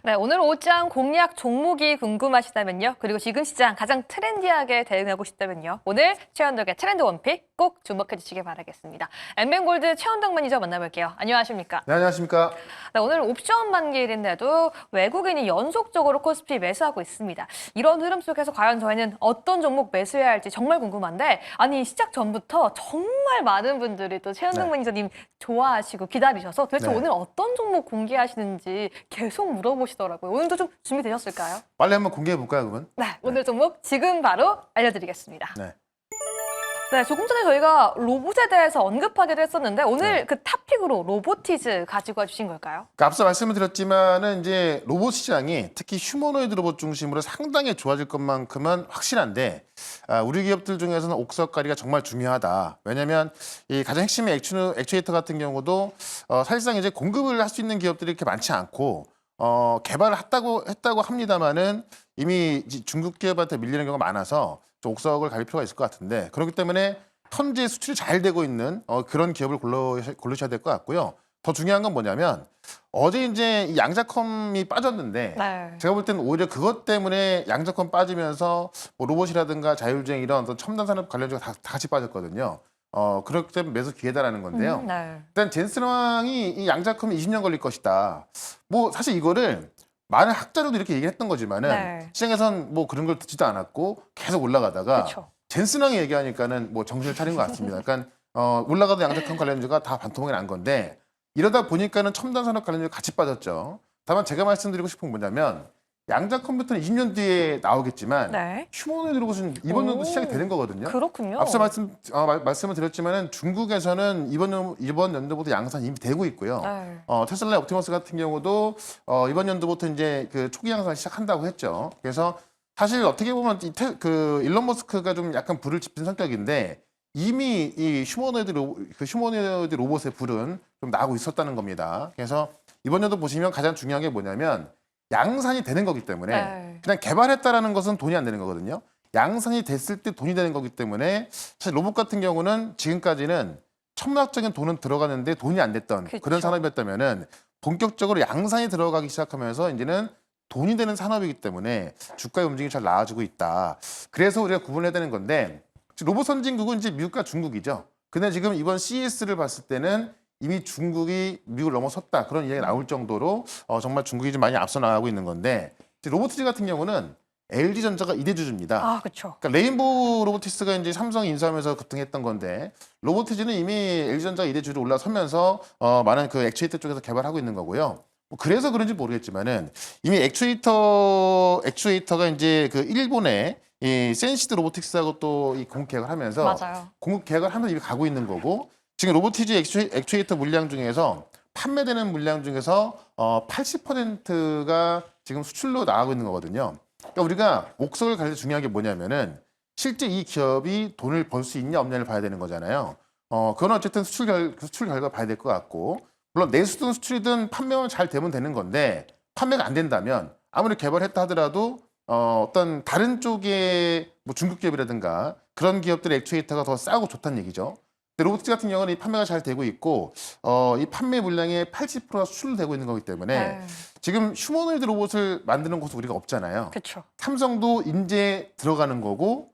네, 오늘 옷장 공략 종목이 궁금하시다면요. 그리고 지금 시장 가장 트렌디하게 대응하고 싶다면요. 오늘 최현덕의 트렌드 원픽 꼭 주목해 주시기 바라겠습니다. 엠뱅골드 최현덕 매니저 만나볼게요. 안녕하십니까? 네, 안녕하십니까? 네, 오늘 옵션 만기일인데도 외국인이 연속적으로 코스피 매수하고 있습니다. 이런 흐름 속에서 과연 저희는 어떤 종목 매수해야 할지 정말 궁금한데, 아니 시작 전부터 정말 많은 분들이 또 최현덕 네. 매니저님 좋아하시고 기다리셔서 도대체 네. 오늘 어떤 종목 공개하시는지 계속 물어보시더라고요. 오늘도 좀 준비되셨을까요? 빨리 한번 공개해 볼까요, 그러면? 네, 오늘 종목 지금 바로 알려드리겠습니다. 네. 네, 조금 전에 저희가 로봇에 대해서 언급하기도 했었는데 오늘 네. 그 탑픽으로 로보티즈 가지고 와주신 걸까요? 그러니까 앞서 말씀을 드렸지만은 이제 로봇 시장이 특히 휴머노이드 로봇 중심으로 상당히 좋아질 것만큼은 확실한데 우리 기업들 중에서는 옥석가리가 정말 중요하다. 왜냐하면 이 가장 핵심의 액추에이터 같은 경우도 사실상 이제 공급을 할 수 있는 기업들이 이렇게 많지 않고 개발을 했다고 합니다만은 이미 중국 기업한테 밀리는 경우가 많아서 좀 옥석을 가릴 필요가 있을 것 같은데 그렇기 때문에 현재 수출이 잘 되고 있는 그런 기업을 고르셔야 될 것 같고요. 더 중요한 건 뭐냐면 어제 이제 이 양자컴이 빠졌는데 네. 제가 볼 때는 오히려 그것 때문에 양자컴 빠지면서 뭐 로봇이라든가 자율주행 이런 어떤 첨단 산업 관련주가 다 같이 빠졌거든요. 그렇기 때문에 매수 기회다라는 건데요. 네. 일단 젠슨왕이 이 양자컴이 20년 걸릴 것이다. 뭐 사실 이거를 많은 학자로도 이렇게 얘기했던 거지만은 네. 시장에선 뭐 그런 걸 듣지도 않았고 계속 올라가다가 그렇죠. 젠슨왕이 얘기하니까는 뭐 정신을 차린 것 같습니다. 그러니까 올라가던 양자컴 관련주가 다 반토막이 난 건데 이러다 보니까는 첨단 산업 관련주가 같이 빠졌죠. 다만 제가 말씀드리고 싶은 건 뭐냐면 양자 컴퓨터는 20년 뒤에 나오겠지만 네. 휴머노이드 로봇은 이번 연도 시작이 되는 거거든요. 그렇군요. 앞서 말씀을 드렸지만은 중국에서는 이번 연도부터 양산 이미 되고 있고요. 네. 테슬라 옵티머스 같은 경우도 이번 연도부터 이제 그 초기 양산 시작한다고 했죠. 그래서 사실 어떻게 보면 그 일론 머스크가 좀 약간 불을 지핀 성격인데 이미 이 휴머노이드 로봇의 불은 좀 나고 있었다는 겁니다. 그래서 이번 연도 보시면 가장 중요한 게 뭐냐면 양산이 되는 거기 때문에 네. 그냥 개발했다라는 것은 돈이 안 되는 거거든요. 양산이 됐을 때 돈이 되는 거기 때문에 사실 로봇 같은 경우는 지금까지는 천문학적인 돈은 들어가는데 돈이 안 됐던 그쵸. 그런 산업이었다면은 본격적으로 양산이 들어가기 시작하면서 이제는 돈이 되는 산업이기 때문에 주가의 움직임이 잘 나아지고 있다. 그래서 우리가 구분해야 되는 건데 로봇 선진국은 이제 미국과 중국이죠. 근데 지금 이번 CES를 봤을 때는 이미 중국이 미국을 넘어섰다 그런 이야기가 나올 정도로 정말 중국이 좀 많이 앞서 나가고 있는 건데 로보티즈 같은 경우는 LG전자가 이대주주입니다. 아, 그렇죠. 그러니까 레인보우 로보티스가 이제 삼성 인수하면서 급등했던 건데 로보티즈는 이미 LG전자가 이대주주로 올라서면서 많은 그 액추에이터 쪽에서 개발하고 있는 거고요. 뭐 그래서 그런지 모르겠지만은 이미 액추에이터가 이제 그 일본의 이 센시드 로보틱스하고 또 이 공급 계약을 하면서 맞아요. 공급 계약을 하면서 이미 가고 있는 거고 지금 로보티즈 액추에이터 물량 중에서 판매되는 물량 중에서 80%가 지금 수출로 나가고 있는 거거든요. 그러니까 우리가 옥석을 가릴 때 중요한 게 뭐냐면은 실제 이 기업이 돈을 벌 수 있냐 없냐를 봐야 되는 거잖아요. 그건 어쨌든 수출 결과 봐야 될 것 같고 물론 내수든 수출이든 판매만 잘 되면 되는 건데 판매가 안 된다면 아무리 개발했다 하더라도 어떤 다른 쪽의 뭐 중국 기업이라든가 그런 기업들의 액추에이터가 더 싸고 좋다는 얘기죠. 근데 로보틱스 같은 경우는 이 판매가 잘 되고 있고 이 판매 물량의 80%가 수출로 되고 있는 거기 때문에 네. 지금 휴머노이드 로봇을 만드는 곳은 우리가 없잖아요. 그렇죠. 삼성도 이제 들어가는 거고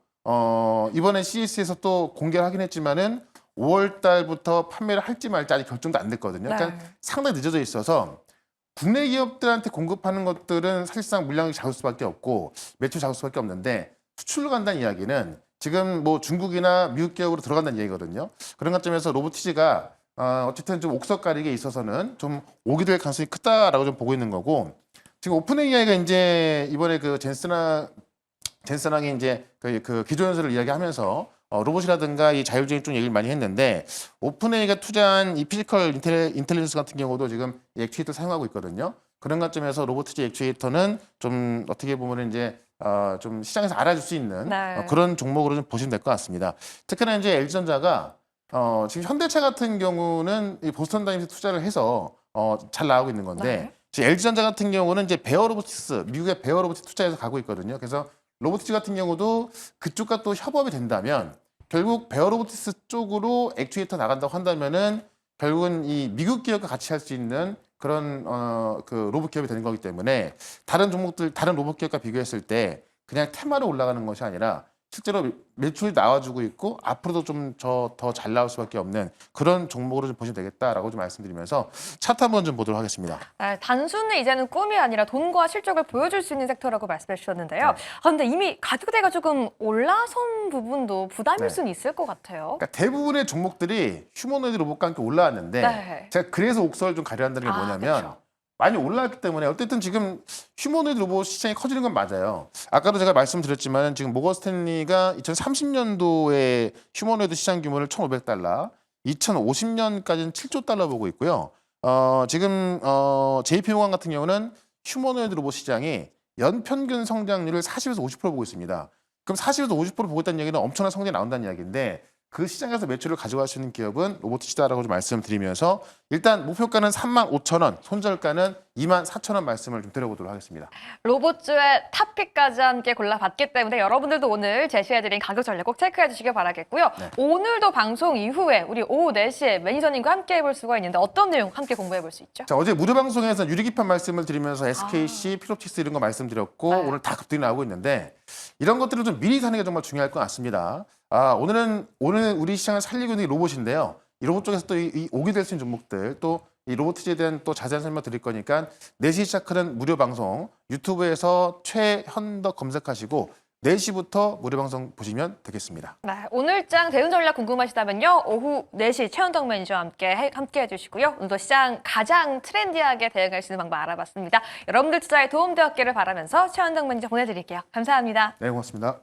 이번에 CES에서 또 공개를 하긴 했지만은 5월 달부터 판매를 할지 말지 아직 결정도 안 됐거든요. 그러니까 네. 상당히 늦어져 있어서 국내 기업들한테 공급하는 것들은 사실상 물량이 작을 수밖에 없고 매출 작을 수밖에 없는데 수출로 간다는 이야기는 지금 뭐 중국이나 미국 기업으로 들어간다는 얘기거든요. 그런 관점에서 로보티즈가 어쨌든 좀 옥석 가리기에 있어서는 좀 오게 될 가능성이 크다라고 좀 보고 있는 거고 지금 오픈 AI가 이제 이번에 그 젠슨왕이 이제 그 기조연설을 이야기하면서 로봇이라든가 이 자율주행 쪽 얘기를 많이 했는데 오픈AI가 투자한 이 피지컬 인텔리전스 같은 경우도 지금 이 액추에이터 사용하고 있거든요. 그런 관점에서 로보티즈 액추에이터는 좀 어떻게 보면 이제 좀 시장에서 알아줄 수 있는 네. 그런 종목으로 좀 보시면 될 것 같습니다. 특히나 이제 LG전자가 지금 현대차 같은 경우는 이 보스턴 다임스 투자를 해서 잘 나가고 있는 건데 네. 지금 LG전자 같은 경우는 이제 베어 로보틱스 미국의 베어 로보틱스 투자해서 가고 있거든요. 그래서 로보틱스 같은 경우도 그쪽과 또 협업이 된다면 결국 베어 로보틱스 쪽으로 액추에이터 나간다고 한다면은 결국은 이 미국 기업과 같이 할 수 있는 그런 그 로봇 기업이 되는 거기 때문에 다른 종목들, 다른 로봇 기업과 비교했을 때 그냥 테마로 올라가는 것이 아니라 실제로 매출이 나와주고 있고 앞으로도 좀 더 잘 나올 수밖에 없는 그런 종목으로 좀 보시면 되겠다라고 좀 말씀드리면서 차트 한번 좀 보도록 하겠습니다. 네, 단순히 이제는 꿈이 아니라 돈과 실적을 보여줄 수 있는 섹터라고 말씀해 주셨는데요. 네. 그런데 이미 가격대가 조금 올라선 부분도 부담일 네. 수는 있을 것 같아요. 그러니까 대부분의 종목들이 휴머노이드 로봇과 함께 올라왔는데 네. 제가 그래서 옥석을 좀 가려 한다는 게 뭐냐면 그렇죠. 많이 올라왔기 때문에 어쨌든 지금 휴머노이드 로봇 시장이 커지는 건 맞아요. 아까도 제가 말씀드렸지만 지금 모건 스탠리가 2030년도에 휴머노이드 시장 규모를 1,500달러, 2050년까지는 7조 달러 보고 있고요. 지금 JP모건 같은 경우는 휴머노이드 로봇 시장이 연평균 성장률을 40에서 50% 보고 있습니다. 그럼 40에서 50% 보고 있다는 얘기는 엄청난 성장이 나온다는 이야기인데 그 시장에서 매출을 가져갈 수 있는 기업은 로보티시다라고 좀 말씀드리면서 일단 목표가는 35,000원, 손절가는 24,000원 말씀을 좀 드려보도록 하겠습니다. 로봇주의 탑픽까지 함께 골라봤기 때문에 여러분들도 오늘 제시해드린 가격 전략 꼭 체크해 주시길 바라겠고요. 네. 오늘도 방송 이후에 우리 오후 4시에 매니저님과 함께 해볼 수가 있는데 어떤 내용 함께 공부해 볼 수 있죠? 자, 어제 무료 방송에서 유리기판 말씀을 드리면서 SKC, 필롭틱스 이런 거 말씀드렸고 네. 오늘 다 급등이 나오고 있는데 이런 것들을 좀 미리 사는 게 정말 중요할 것 같습니다. 오늘 우리 시장을 살리고 있는 게 로봇인데요. 이 로봇 쪽에서 또 이 오게 될 수 있는 종목들 또 이 로보티지에 대한 또 자세한 설명 드릴 거니까 4시 시작하는 무료 방송 유튜브에서 최현덕 검색하시고 4시부터 무료 방송 보시면 되겠습니다. 네, 오늘장 대응 전략 궁금하시다면요. 오후 4시 최현덕 매니저와 함께 해주시고요. 오늘도 시장 가장 트렌디하게 대응할 수 있는 방법 알아봤습니다. 여러분들 투자에 도움되었기를 바라면서 최현덕 매니저 보내드릴게요. 감사합니다. 네, 고맙습니다.